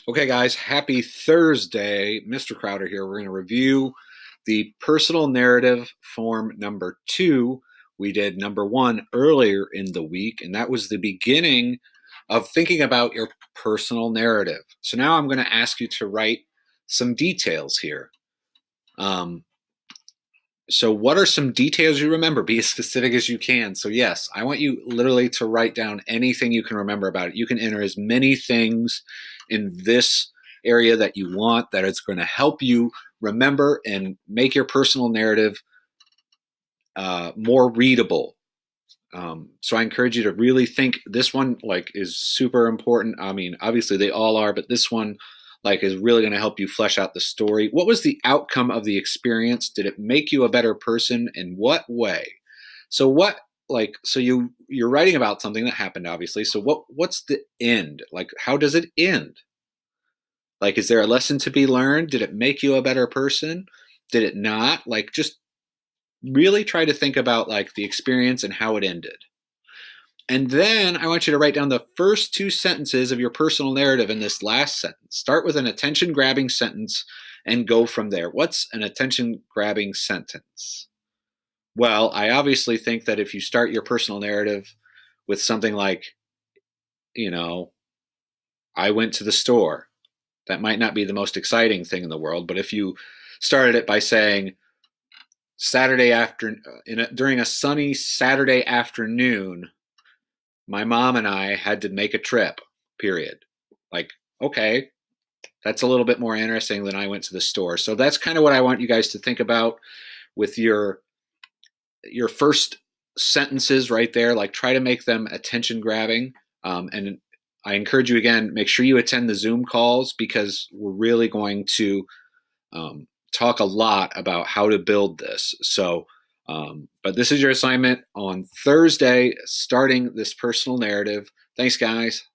Okay, guys, happy Thursday. Mr. Crowder here. We're going to review the personal narrative form number 2. We did number 1 earlier in the week, and that was the beginning of thinking about your personal narrative. So now I'm going to ask you to write some details here. So what are some details you remember? Be as specific as you can. So yes, I want you literally to write down anything you can remember about it. You can enter as many things in this area that you want that it's going to help you remember and make your personal narrative more readable. So I encourage you to really think. This one is super important. I mean, obviously they all are, but this one is really going to help you flesh out the story. What was the outcome of the experience? Did it make you a better person? In what way? So you're writing about something that happened, obviously. So what's the end? How does it end? Is there a lesson to be learned? Did it make you a better person? Did it not? Just really try to think about the experience and how it ended. And then I want you to write down the first 2 sentences of your personal narrative in this last sentence. Start with an attention-grabbing sentence and go from there. What's an attention-grabbing sentence? Well, I obviously think that if you start your personal narrative with something like, I went to the store, that might not be the most exciting thing in the world, but if you started it by saying, during a sunny Saturday afternoon, my mom and I had to make a trip, period. Okay, that's a little bit more interesting than I went to the store. So that's kind of what I want you guys to think about with your first sentences right there. Try to make them attention grabbing. And I encourage you again, make sure you attend the Zoom calls because we're really going to talk a lot about how to build this. So, but this is your assignment on Thursday, starting this personal narrative. Thanks, guys.